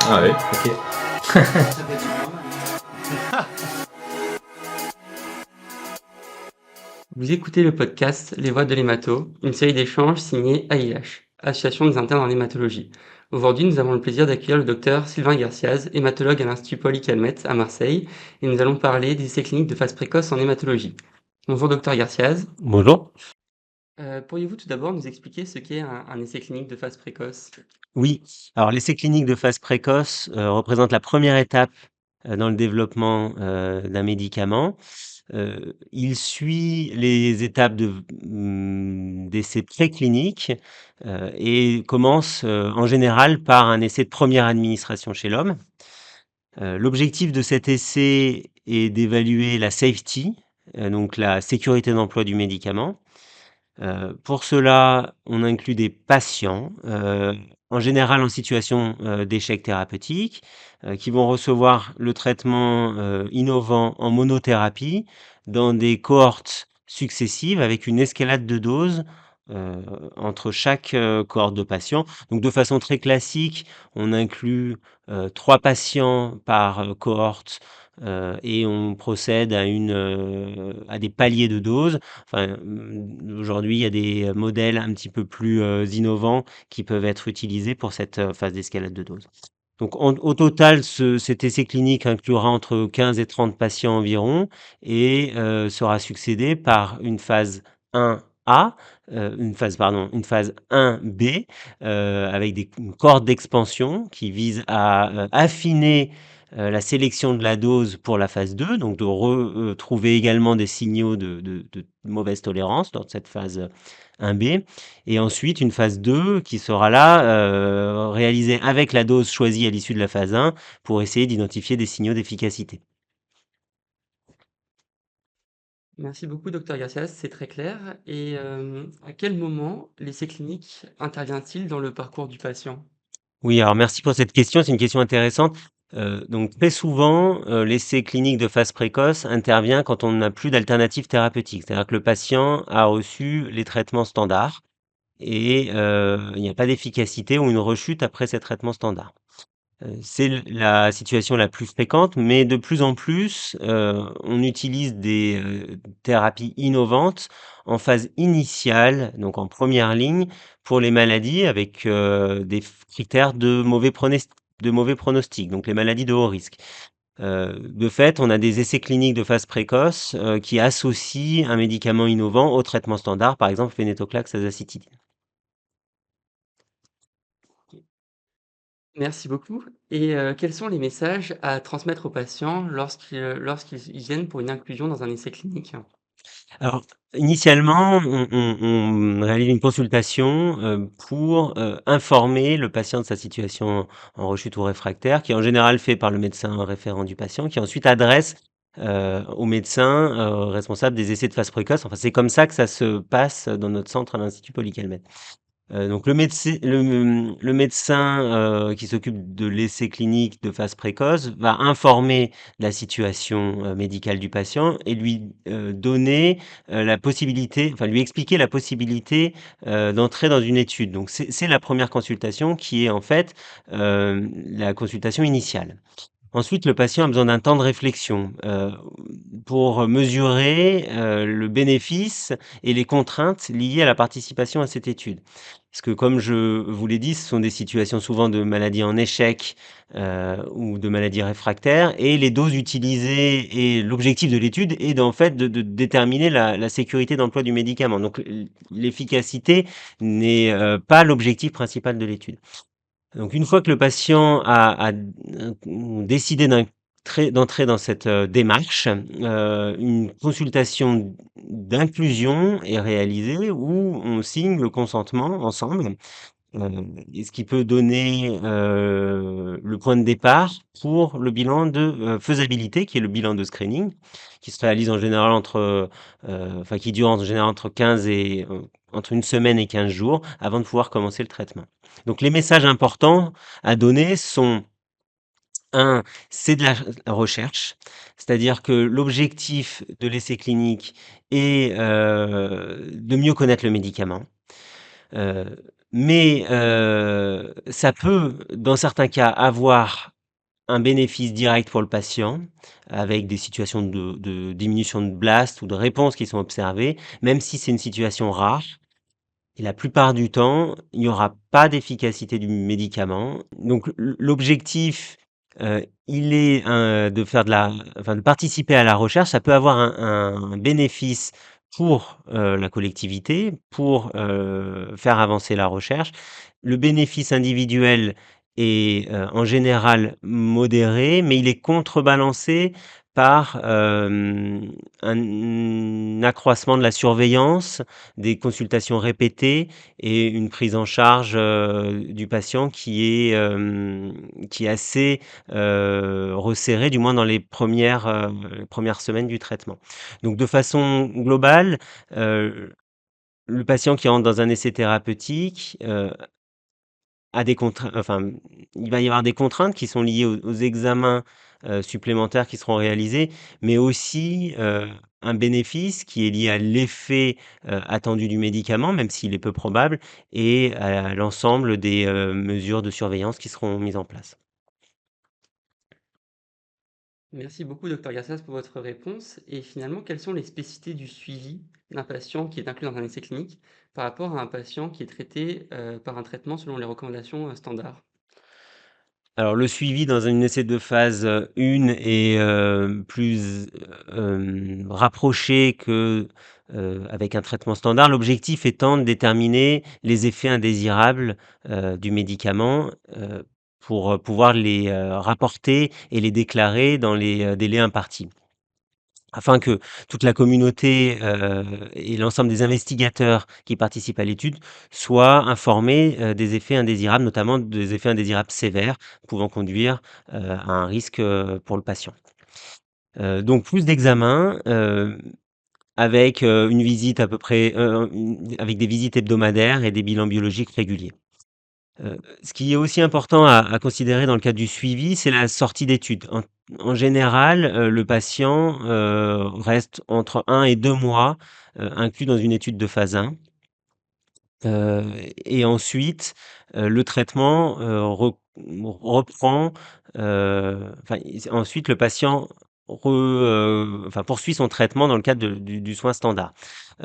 Ah ouais, ok. Ça peut être pas mal. Vous écoutez le podcast Les Voix de l'hémato, une série d'échanges signée AIH, Association des internes en hématologie. Aujourd'hui, nous avons le plaisir d'accueillir le docteur Sylvain Garciaz, hématologue à l'Institut Pauli Calmette à Marseille, et nous allons parler des essais cliniques de phase précoce en hématologie. Bonjour docteur Garciaz. Bonjour. Pourriez-vous tout d'abord nous expliquer ce qu'est un essai clinique de phase précoce? Oui, alors l'essai clinique de phase précoce représente la première étape dans le développement d'un médicament. Il suit les étapes d'essais précliniques et commence en général par un essai de première administration chez l'homme. L'objectif de cet essai est d'évaluer la safety, donc la sécurité d'emploi du médicament. Pour cela, on inclut des patients, en général en situation d'échec thérapeutique, qui vont recevoir le traitement innovant en monothérapie dans des cohortes successives avec une escalade de doses euh, entre chaque cohorte de patients. Donc de façon très classique, on inclut 3 patients par cohorte et on procède à des paliers de doses. Enfin, aujourd'hui, il y a des modèles un petit peu plus innovants qui peuvent être utilisés pour cette phase d'escalade de dose. Donc, au total, cet essai clinique inclura entre 15 et 30 patients environ et sera succédé par une phase 1A, une phase 1B avec une cohorte d'expansion qui vise à affiner la sélection de la dose pour la phase 2, donc de retrouver également des signaux de mauvaise tolérance dans cette phase 1B. Et ensuite, une phase 2 qui sera là, réalisée avec la dose choisie à l'issue de la phase 1 pour essayer d'identifier des signaux d'efficacité. Merci beaucoup docteur Garciaz, c'est très clair. Et à quel moment l'essai clinique intervient-il dans le parcours du patient? Oui, alors merci pour cette question, c'est une question intéressante. Donc très souvent, l'essai clinique de phase précoce intervient quand on n'a plus d'alternative thérapeutique. C'est-à-dire que le patient a reçu les traitements standards et il n'y a pas d'efficacité ou une rechute après ces traitements standards. C'est la situation la plus fréquente, mais de plus en plus, on utilise des thérapies innovantes en phase initiale, donc en première ligne, pour les maladies avec des critères de mauvais pronostic, donc les maladies de haut risque. De fait, on a des essais cliniques de phase précoce qui associent un médicament innovant au traitement standard, par exemple venetoclax azacitidine. Merci beaucoup. Et quels sont les messages à transmettre aux patients lorsqu'ils viennent pour une inclusion dans un essai clinique? Alors, initialement, on réalise une consultation pour informer le patient de sa situation en rechute ou réfractaire, qui est en général fait par le médecin référent du patient, qui ensuite adresse au médecin responsable des essais de phase précoce. Enfin, c'est comme ça que ça se passe dans notre centre à l'Institut Polycalmette. Donc le médecin qui s'occupe de l'essai clinique de phase précoce va informer de la situation médicale du patient et lui donner la possibilité, enfin lui expliquer la possibilité d'entrer dans une étude. Donc c'est la première consultation qui est en fait la consultation initiale. Ensuite, le patient a besoin d'un temps de réflexion pour mesurer le bénéfice et les contraintes liées à la participation à cette étude. Parce que comme je vous l'ai dit, ce sont des situations souvent de maladies en échec ou de maladies réfractaires et les doses utilisées et l'objectif de l'étude est en fait de déterminer la sécurité d'emploi du médicament. Donc l'efficacité n'est pas l'objectif principal de l'étude. Donc une fois que le patient a décidé d'entrer dans cette démarche, une consultation d'inclusion est réalisée où on signe le consentement ensemble, et ce qui peut donner le point de départ pour le bilan de faisabilité, qui est le bilan de screening, qui se réalise en général enfin qui dure en général entre une semaine et 15 jours avant de pouvoir commencer le traitement. Donc les messages importants à donner sont: un, c'est de la recherche, c'est-à-dire que l'objectif de l'essai clinique est de mieux connaître le médicament. Mais ça peut, dans certains cas, avoir un bénéfice direct pour le patient, avec des situations de diminution de blast ou de réponse qui sont observées, même si c'est une situation rare. Et la plupart du temps, il n'y aura pas d'efficacité du médicament. Donc l'objectif, il est, de participer à la recherche. Ça peut avoir un bénéfice pour, la collectivité, pour, faire avancer la recherche. Le bénéfice individuel est, en général modéré, mais il est contrebalancé par, un accroissement de la surveillance, des consultations répétées et une prise en charge, du patient qui est assez, resserrée, du moins dans les premières semaines du traitement. Donc de façon globale, le patient qui rentre dans un essai thérapeutique, a des contraintes, enfin, il va y avoir des contraintes qui sont liées aux examens, supplémentaires qui seront réalisés, mais aussi, un bénéfice qui est lié à l'effet, attendu du médicament, même s'il est peu probable, et à l'ensemble des, mesures de surveillance qui seront mises en place. Merci beaucoup, docteur Garcias, pour votre réponse. Et finalement, quelles sont les spécificités du suivi d'un patient qui est inclus dans un essai clinique par rapport à un patient qui est traité par un traitement selon les recommandations standards? Alors le suivi dans un essai de phase, 1 est, plus, rapproché que, avec un traitement standard. L'objectif étant de déterminer les effets indésirables, du médicament, pour, pouvoir les, rapporter et les déclarer dans les, délais impartis. Afin que toute la communauté, et l'ensemble des investigateurs qui participent à l'étude soient informés, des effets indésirables, notamment des effets indésirables sévères pouvant conduire, à un risque, pour le patient. Donc plus d'examens, avec, une visite à peu près, avec des visites hebdomadaires et des bilans biologiques réguliers. Ce qui est aussi important à considérer dans le cadre du suivi, c'est la sortie d'études. En général, le patient, reste entre 1 et 2 mois, inclus dans une étude de phase 1. Heu et ensuite, le traitement, reprend, enfin, ensuite le patient poursuit son traitement dans le cadre du soin standard.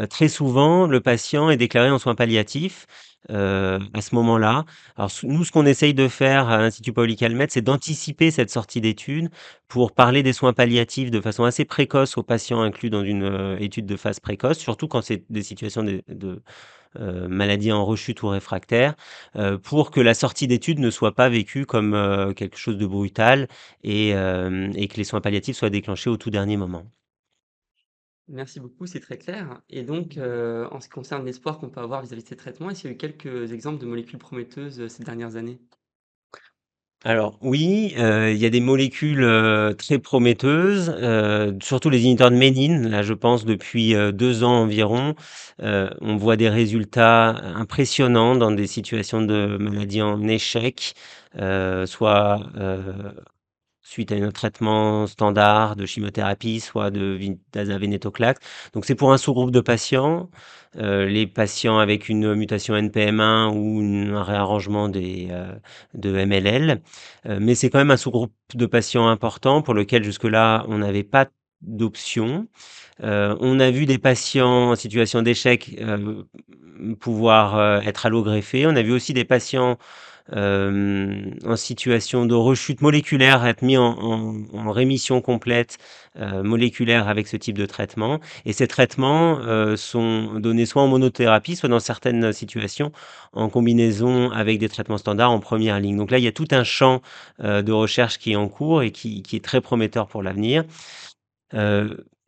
Très souvent, le patient est déclaré en soins palliatifs, à ce moment-là. Alors nous, ce qu'on essaye de faire à l'Institut Paoli-Calmettes, c'est d'anticiper cette sortie d'études pour parler des soins palliatifs de façon assez précoce aux patients inclus dans une, étude de phase précoce, surtout quand c'est des situations de maladie en rechute ou réfractaire, pour que la sortie d'études ne soit pas vécue comme, quelque chose de brutal et que les soins palliatifs soient déclenchés au tout dernier moment. Merci beaucoup, c'est très clair. Et donc, en ce qui concerne l'espoir qu'on peut avoir vis-à-vis de ces traitements, est-ce qu'il y a eu quelques exemples de molécules prometteuses ces dernières années? Alors oui, il y a des molécules, très prometteuses, surtout les inhibiteurs de ménine. Là, je pense depuis, 2 ans environ, on voit des résultats impressionnants dans des situations de maladie en échec, soit, suite à un traitement standard de chimiothérapie, soit de dasavenetoclax. Donc c'est pour un sous-groupe de patients, les patients avec une mutation NPM1 ou un réarrangement de MLL. Mais c'est quand même un sous-groupe de patients important pour lequel jusque-là, on n'avait pas d'option. On a vu des patients en situation d'échec, pouvoir, être allogreffés. On a vu aussi des patients en situation de rechute moléculaire, être mis en rémission complète, moléculaire avec ce type de traitement. Et ces traitements, sont donnés soit en monothérapie, soit dans certaines situations en combinaison avec des traitements standards en première ligne. Donc là, il y a tout un champ, de recherche qui est en cours et qui est très prometteur pour l'avenir.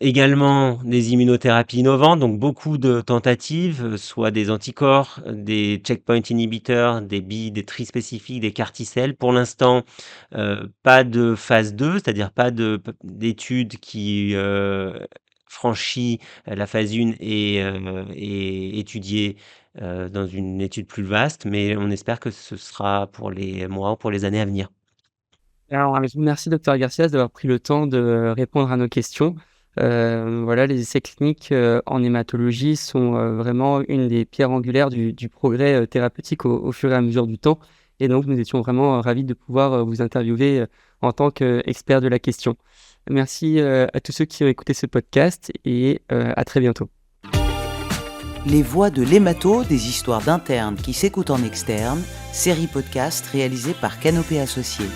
Également des immunothérapies innovantes, donc beaucoup de tentatives, soit des anticorps, des checkpoint inhibiteurs, des trispécifiques, des CAR T-cells. Pour l'instant, pas de phase 2, c'est-à-dire pas d'étude qui, franchit la phase 1 et étudiée, dans une étude plus vaste, mais on espère que ce sera pour les mois ou pour les années à venir. Alors, merci docteur Garcias d'avoir pris le temps de répondre à nos questions. Voilà, les essais cliniques, en hématologie sont, vraiment une des pierres angulaires du progrès, thérapeutique au fur et à mesure du temps et donc nous étions vraiment, ravis de pouvoir, vous interviewer, en tant qu'expert de la question. Merci, à tous ceux qui ont écouté ce podcast et à très bientôt. Les voix de l'hémato, des histoires d'internes qui s'écoutent en externe, série podcast réalisée par Canopée Associés.